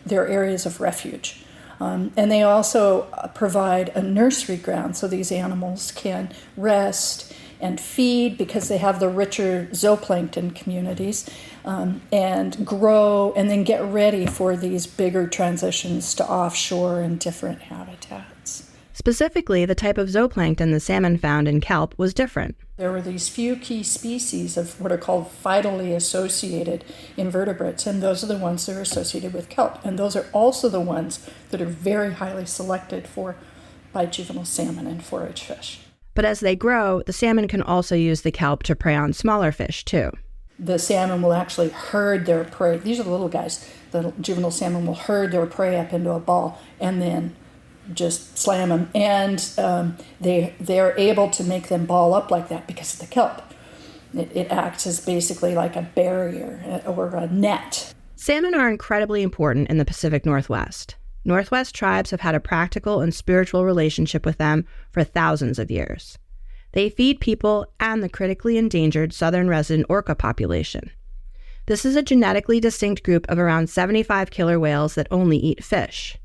areas of refuge. And they also provide a nursery ground so these animals can rest and feed because they have the richer zooplankton communities and grow and then get ready for these bigger transitions to offshore and different habitats. Specifically, the type of zooplankton the salmon found in kelp was different. There were these few key species of what are called phytally associated invertebrates, and those are the ones that are associated with kelp. And those are also the ones that are very highly selected for by juvenile salmon and forage fish. But as they grow, the salmon can also use the kelp to prey on smaller fish, too. The salmon will actually herd their prey. These are the little guys. The juvenile salmon will herd their prey up into a ball and then just slam them. And they're able to make them ball up like that because of the kelp. It acts as basically like a barrier or a net. Salmon are incredibly important in the Pacific Northwest. Northwest tribes have had a practical and spiritual relationship with them for thousands of years. They feed people and the critically endangered southern resident orca population. This is a genetically distinct group of around 75 killer whales that only eat fish.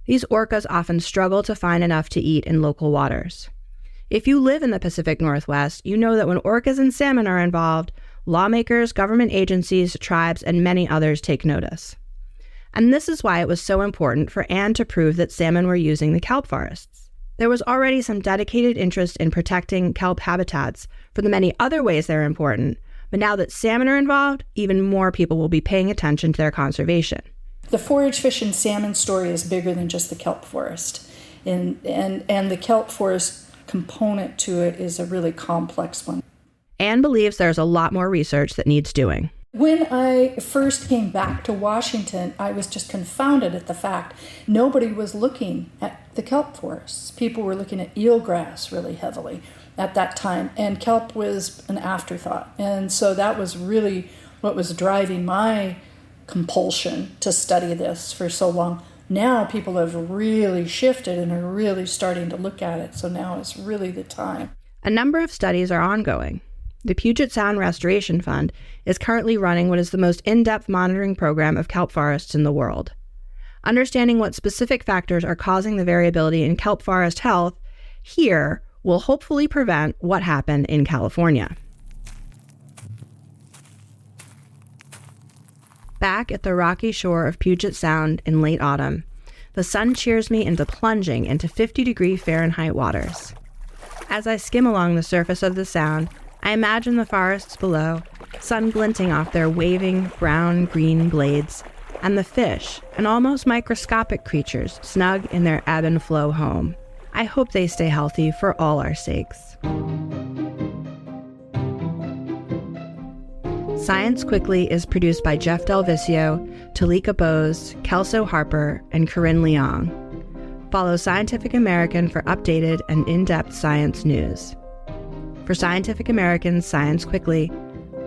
These orcas often struggle to find enough to eat in local waters. If you live in the Pacific Northwest, you know that when orcas and salmon are involved, lawmakers, government agencies, tribes, and many others take notice. And this is why it was so important for Anne to prove that salmon were using the kelp forests. There was already some dedicated interest in protecting kelp habitats for the many other ways they're important, but now that salmon are involved, even more people will be paying attention to their conservation. The forage fish and salmon story is bigger than just the kelp forest. And the kelp forest component to it is a really complex one. Anne believes there's a lot more research that needs doing. When I first came back to Washington, I was just confounded at the fact nobody was looking at the kelp forests. People were looking at eelgrass really heavily at that time, and kelp was an afterthought. And so that was really what was driving my compulsion to study this for so long. Now people have really shifted and are really starting to look at it, so now is really the time. A number of studies are ongoing. The Puget Sound Restoration Fund is currently running what is the most in-depth monitoring program of kelp forests in the world. Understanding what specific factors are causing the variability in kelp forest health here will hopefully prevent what happened in California. Back at the rocky shore of Puget Sound in late autumn, the sun cheers me into plunging into 50-degree Fahrenheit waters. As I skim along the surface of the sound, I imagine the forests below, sun glinting off their waving brown-green blades, and the fish and almost microscopic creatures snug in their ebb and flow home. I hope they stay healthy for all our sakes. Science Quickly is produced by Jeff Delvicio, Talika Bose, Kelso Harper, and Corinne Leong. Follow Scientific American for updated and in-depth science news. For Scientific American's Science Quickly,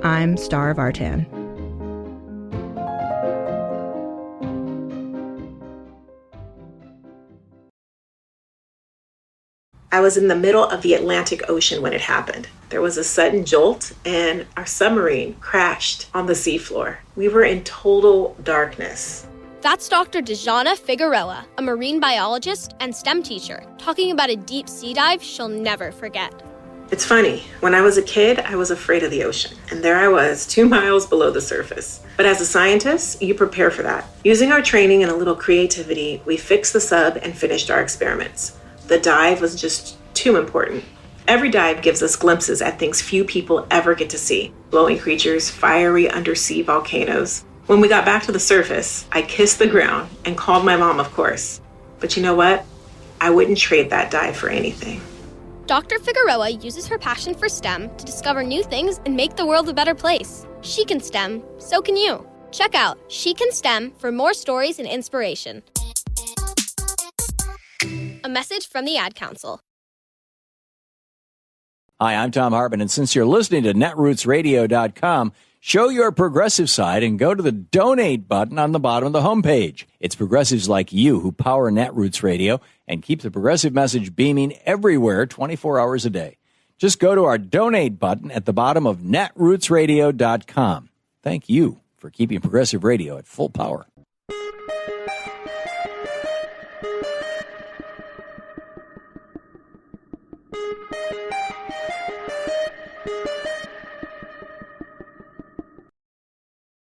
I'm Star Vartan. I was in the middle of the Atlantic Ocean when it happened. There was a sudden jolt and our submarine crashed on the seafloor. We were in total darkness. That's Dr. Dejana Figueroa, a marine biologist and STEM teacher, talking about a deep sea dive she'll never forget. It's funny, when I was a kid, I was afraid of the ocean. And there I was, 2 miles below the surface. But as a scientist, you prepare for that. Using our training and a little creativity, we fixed the sub and finished our experiments. The dive was just too important. Every dive gives us glimpses at things few people ever get to see. Glowing creatures, fiery undersea volcanoes. When we got back to the surface, I kissed the ground and called my mom, of course. But you know what? I wouldn't trade that dive for anything. Dr. Figueroa uses her passion for STEM to discover new things and make the world a better place. She can STEM, so can you. Check out She Can STEM for more stories and inspiration. A message from the Ad Council. Hi, I'm Tom Hartman, and since you're listening to netrootsradio.com, show your progressive side and go to the donate button on the bottom of the homepage. It's progressives like you who power Netroots Radio and keep the progressive message beaming everywhere 24 hours a day. Just go to our donate button at the bottom of netrootsradio.com. Thank you for keeping progressive radio at full power.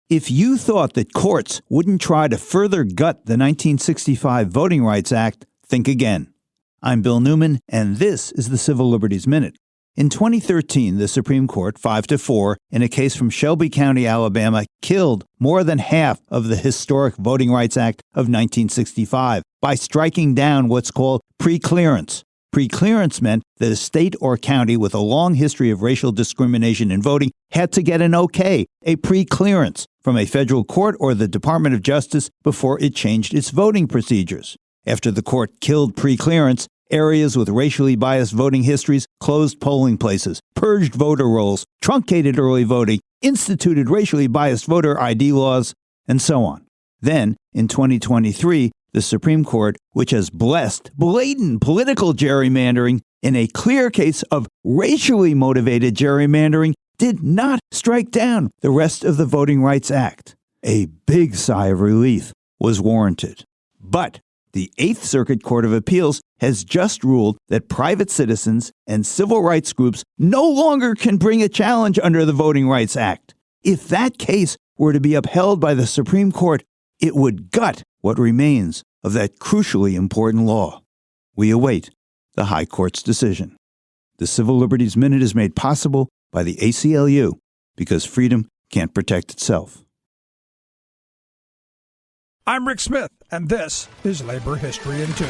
If you thought that courts wouldn't try to further gut the 1965 Voting Rights Act, think again. I'm Bill Newman, and this is the Civil Liberties Minute. In 2013, the Supreme Court, 5-4, in a case from Shelby County, Alabama, killed more than half of the historic Voting Rights Act of 1965 by striking down what's called preclearance. Preclearance meant that a state or county with a long history of racial discrimination in voting had to get an okay, a preclearance, from a federal court or the Department of Justice before it changed its voting procedures. After the court killed preclearance, areas with racially biased voting histories closed polling places, purged voter rolls, truncated early voting, instituted racially biased voter ID laws, and so on. Then, in 2023, the Supreme Court, which has blessed blatant political gerrymandering in a clear case of racially motivated gerrymandering, did not strike down the rest of the Voting Rights Act. A big sigh of relief was warranted. But the Eighth Circuit Court of Appeals has just ruled that private citizens and civil rights groups no longer can bring a challenge under the Voting Rights Act. If that case were to be upheld by the Supreme Court, it would gut what remains of that crucially important law. We await the High Court's decision. The Civil Liberties Minute is made possible by the ACLU because freedom can't protect itself. I'm Rick Smith, and this is Labor History in 2.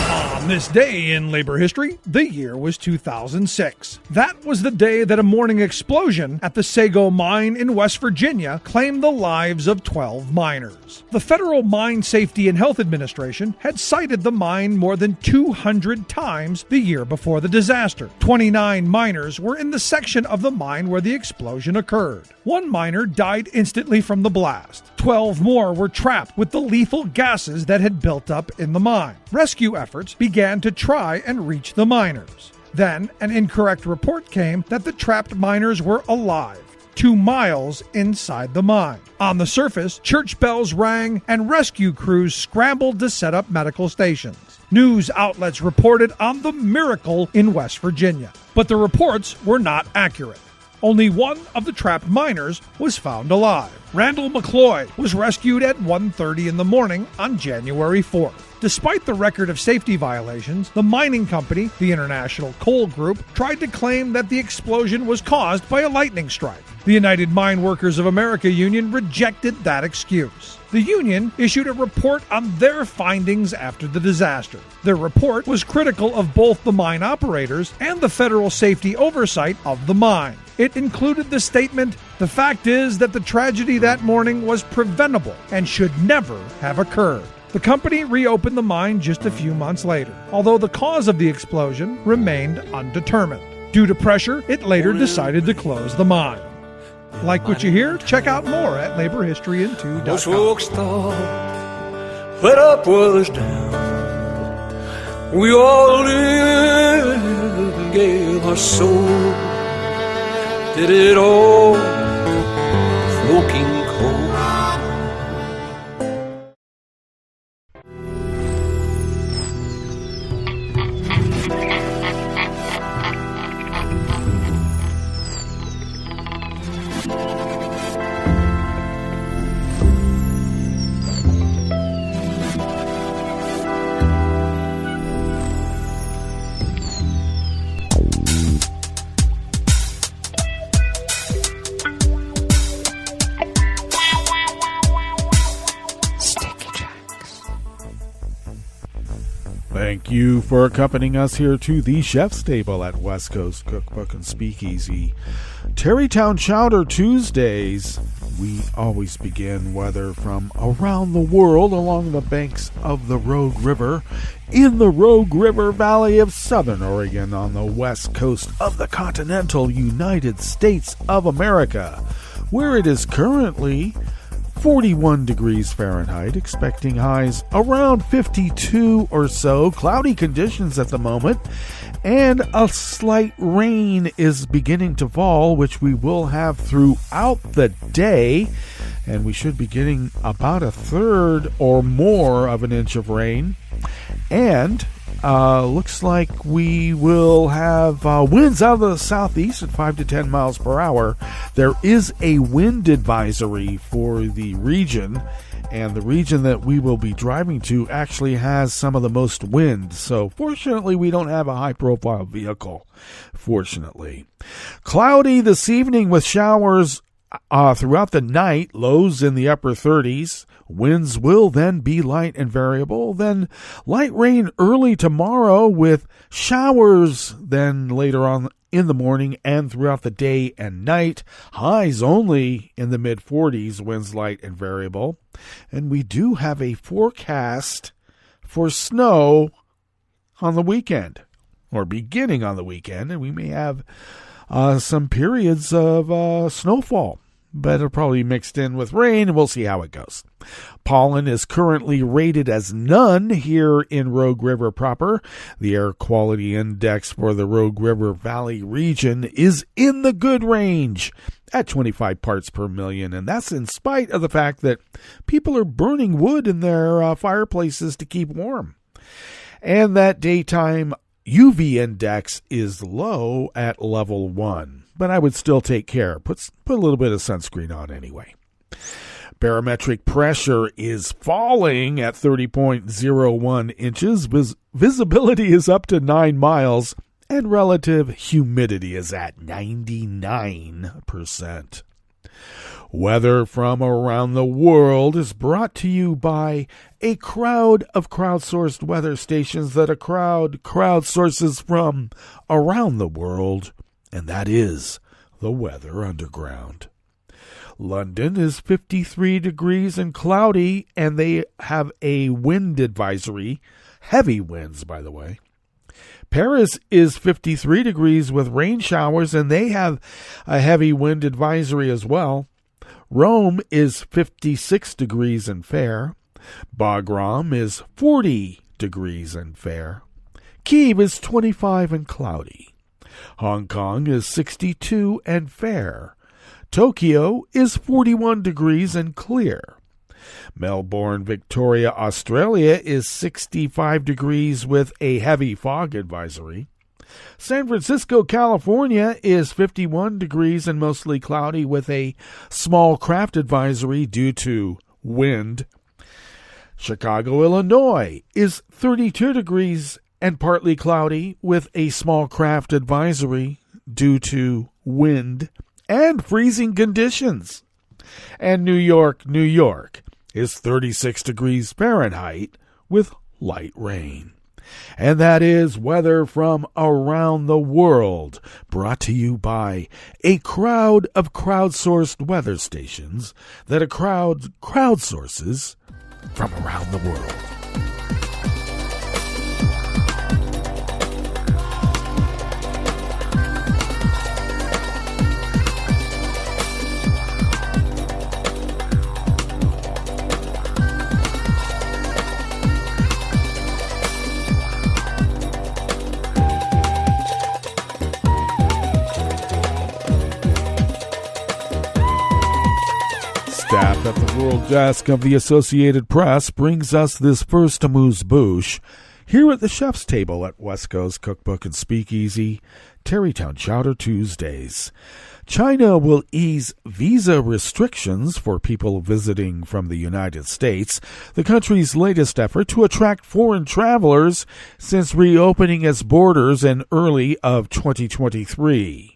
On this day in labor history, the year was 2006. That was the day that a morning explosion at the Sago mine in West Virginia claimed the lives of 12 miners. The Federal Mine Safety and Health Administration had cited the mine more than 200 times the year before the disaster. 29 miners were in the section of the mine where the explosion occurred. One miner died instantly from the blast. 12 more were trapped with the lethal gases that had built up in the mine. Rescue efforts began to try and reach the miners. Then, an incorrect report came that the trapped miners were alive, 2 miles inside the mine. On the surface, church bells rang and rescue crews scrambled to set up medical stations. News outlets reported on the miracle in West Virginia, but the reports were not accurate. Only one of the trapped miners was found alive. Randall McCloy was rescued at 1:30 in the morning on January 4th. Despite the record of safety violations, the mining company, the International Coal Group, tried to claim that the explosion was caused by a lightning strike. The United Mine Workers of America Union rejected that excuse. The union issued a report on their findings after the disaster. Their report was critical of both the mine operators and the federal safety oversight of the mine. It included the statement, "The fact is that the tragedy that morning was preventable and should never have occurred." The company reopened the mine just a few months later, although the cause of the explosion remained undetermined. Due to pressure, it later decided to close the mine. Like what you hear? Check out more at laborhistoryin2.com. Those folks thought that up was down. We all lived and gave our soul. Did it all smoking coal. Thank you for accompanying us here to the Chef's Table at West Coast Cookbook and Speakeasy. Tarrytown Chowder Tuesdays. We always begin weather from around the world along the banks of the Rogue River, in the Rogue River Valley of Southern Oregon on the west coast of the continental United States of America, where it is currently 41 degrees Fahrenheit, expecting highs around 52 or so, cloudy conditions at the moment, and a slight rain is beginning to fall, which we will have throughout the day, and we should be getting about a third or more of an inch of rain, and looks like we will have winds out of the southeast at 5 to 10 miles per hour. There is a wind advisory for the region, and the region that we will be driving to actually has some of the most wind. So fortunately, we don't have a high-profile vehicle, fortunately. Cloudy this evening with showers throughout the night, lows in the upper 30s. Winds will then be light and variable. Then light rain early tomorrow with showers then later on in the morning and throughout the day and night. Highs only in the mid-40s, winds light and variable. And we do have a forecast for snow on the weekend, or beginning on the weekend, and we may have some periods of snowfall. But it'll probably be mixed in with rain, and we'll see how it goes. Pollen is currently rated as none here in Rogue River proper. The air quality index for the Rogue River Valley region is in the good range at 25 parts per million, and that's in spite of the fact that people are burning wood in their fireplaces to keep warm. And that daytime UV index is low at level 1. But I would still take care. Put a little bit of sunscreen on anyway. Barometric pressure is falling at 30.01 inches. Visibility is up to 9 miles. And relative humidity is at 99%. Weather from around the world is brought to you by a crowd of crowdsourced weather stations that a crowd crowdsources from around the world. And that is the Weather Underground. London is 53 degrees and cloudy, and they have a wind advisory. Heavy winds, by the way. Paris is 53 degrees with rain showers, and they have a heavy wind advisory as well. Rome is 56 degrees and fair. Bagram is 40 degrees and fair. Kyiv is 25 and cloudy. Hong Kong is 62 and fair. Tokyo is 41 degrees and clear. Melbourne, Victoria, Australia is 65 degrees with a heavy fog advisory. San Francisco, California is 51 degrees and mostly cloudy with a small craft advisory due to wind. Chicago, Illinois is 32 degrees and partly cloudy with a small craft advisory due to wind and freezing conditions. And New York, New York is 36 degrees Fahrenheit with light rain. And that is weather from around the world, brought to you by a crowd of crowdsourced weather stations that a crowd crowdsources from around the world. Staff at the World Desk of the Associated Press brings us this first amuse-bouche here at the chef's table at West Coast Cookbook and Speakeasy, Tarrytown Chowder Tuesdays. China will ease visa restrictions for people visiting from the United States, the country's latest effort to attract foreign travelers since reopening its borders in early of 2023.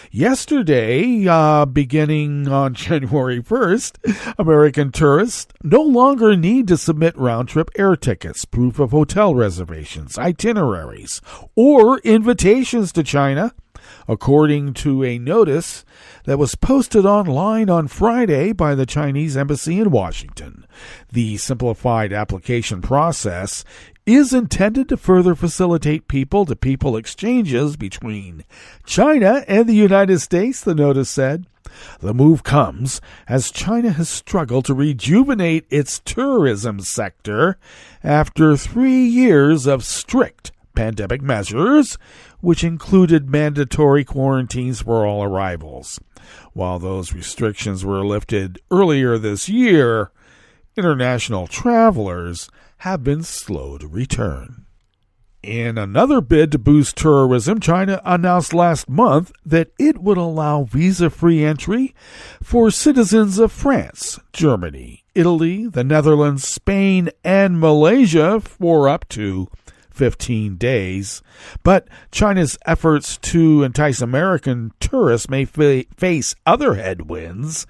Yesterday, beginning on January 1st, American tourists no longer need to submit round-trip air tickets, proof of hotel reservations, itineraries, or invitations to China, according to a notice that was posted online on Friday by the Chinese Embassy in Washington. The simplified application process is intended to further facilitate people-to-people exchanges between China and the United States, the notice said. The move comes as China has struggled to rejuvenate its tourism sector after 3 years of strict pandemic measures, which included mandatory quarantines for all arrivals. While those restrictions were lifted earlier this year, international travelers have been slow to return. In another bid to boost tourism, China announced last month that it would allow visa-free entry for citizens of France, Germany, Italy, the Netherlands, Spain, and Malaysia for up to 15 days. But China's efforts to entice American tourists may face other headwinds.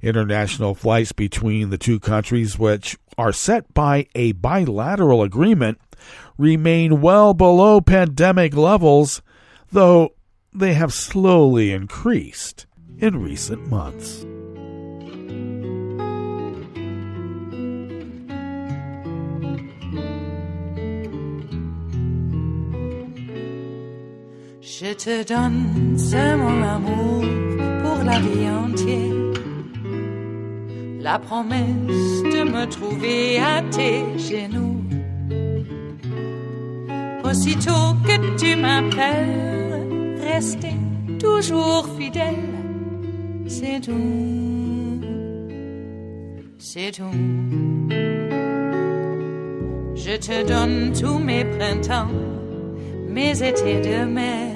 International flights between the two countries, which are set by a bilateral agreement, remain well below pandemic levels, though they have slowly increased in recent months. Je te donne ce mon amour pour la vie entière. La promesse de me trouver à tes genoux. Aussitôt que tu m'appelles, rester toujours fidèle. C'est tout, c'est tout. Je te donne tous mes printemps, mes étés de mer,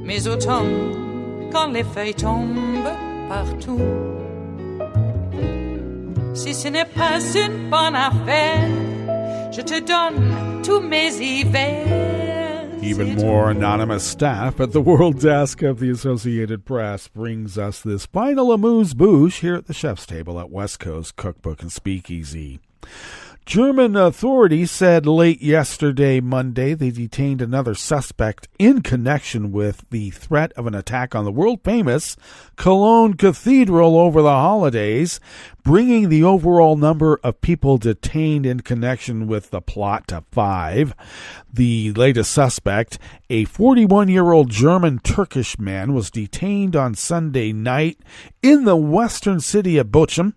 mes automnes quand les feuilles tombent partout. Si ce n'est pas une bonne affaire, je te donne tous mes hivers. Even more anonymous staff at the World Desk of the Associated Press brings us this final amuse-bouche here at the chef's table at West Coast Cookbook and Speakeasy. German authorities said late yesterday, Monday, they detained another suspect in connection with the threat of an attack on the world-famous Cologne Cathedral over the holidays, bringing the overall number of people detained in connection with the plot to 5. The latest suspect, a 41-year-old German-Turkish man, was detained on Sunday night in the western city of Bochum,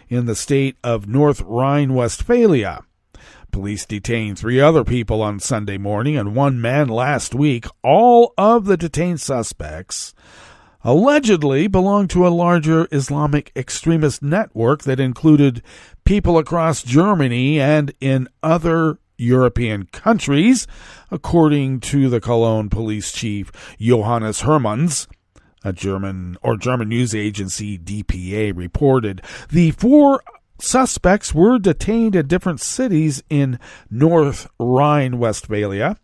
in the state of North Rhine-Westphalia. Police detained 3 other people on Sunday morning and 1 man last week. All of the detained suspects allegedly belonged to a larger Islamic extremist network that included people across Germany and in other European countries, according to the Cologne police chief Johannes Hermanns. A German news agency DPA reported the 4 suspects were detained at different cities in North Rhine-Westphalia.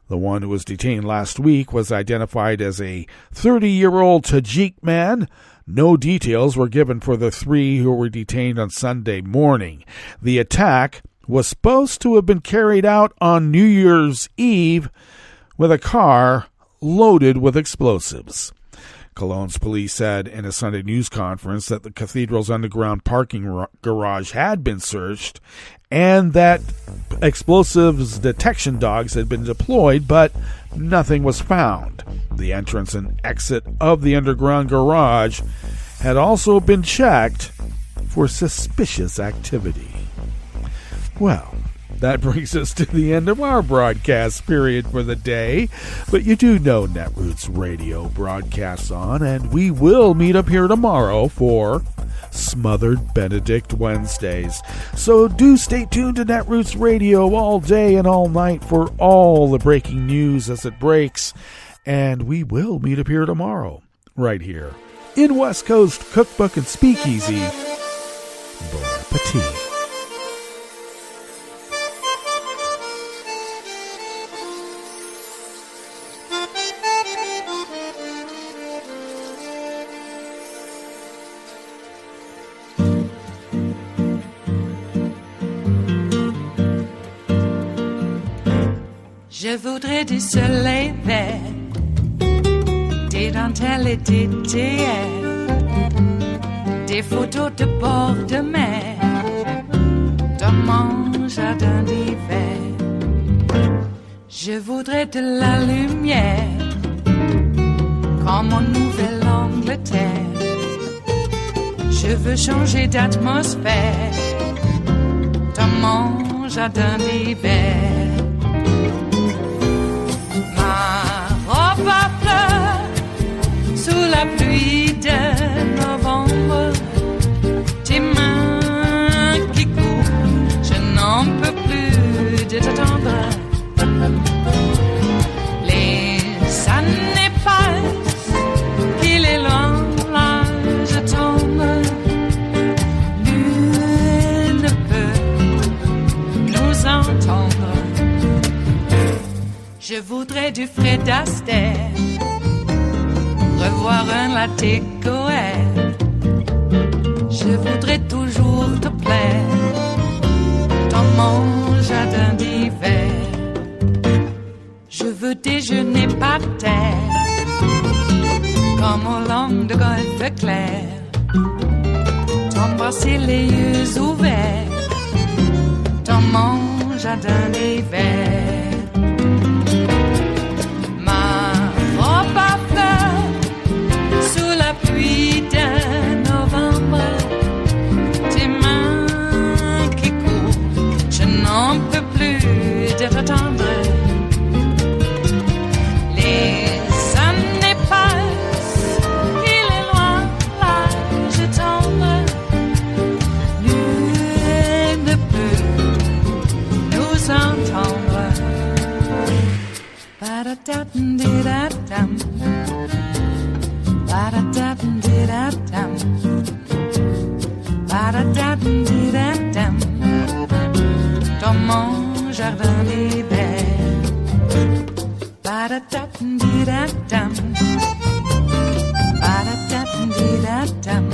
The one who was detained last week was identified as a 30-year-old Tajik man. No details were given for the three who were detained on Sunday morning. The attack was supposed to have been carried out on New Year's Eve with a car loaded with explosives. Cologne's police said in a Sunday news conference that the cathedral's underground parking garage had been searched and that explosives detection dogs had been deployed, but nothing was found. The entrance and exit of the underground garage had also been checked for suspicious activity. Well, that brings us to the end of our broadcast period for the day. But you do know Netroots Radio broadcasts on, and we will meet up here tomorrow for Smothered Benedict Wednesdays. So do stay tuned to Netroots Radio all day and all night for all the breaking news as it breaks. And we will meet up here tomorrow, right here in West Coast Cookbook and Speakeasy. Bon appetit. Je voudrais du soleil vert, des dentelles et des théières, des photos de bord de mer, dans mon jardin d'hiver. Je voudrais de la lumière, comme en Nouvelle-Angleterre. Je veux changer d'atmosphère, dans mon jardin d'hiver. À fleurs sous la pluie de novembre, tes mains qui courent, je n'en peux plus de t'attendre. Les années passent, qu'il est loin, là je tombe. Nul ne peut nous entendre. Je voudrais du Fred Astaire, revoir un latte Goer. Je voudrais toujours te plaire dans mon jardin d'hiver. Je veux déjeuner par terre, comme au long de golfe clair, t'embrasser les yeux ouverts dans mon jardin d'hiver. Pluie de novembre, tes mains qui courent, je n'en peux plus de t'attendre. Les années passent, il est loin, là je tombe. Nul ne peut nous entendre. Ba-da-da-dum-di-da-dum. Ba-da-da-dum-di-da-dum. Ba-da-da-dum-di-da-dum. Dans mon jardin d'hiver. Ba-da-da-dum-di-da-dum. Ba-da-da-dum-di-da-dum.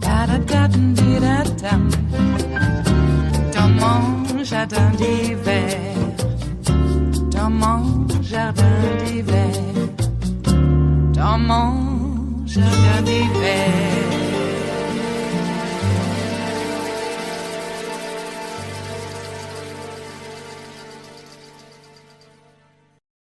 Ba-da-da-dum-di-da-dum. Dans mon jardin d'hiver. Dans mon jardin d'hiver. Dans mon jardin d'hiver.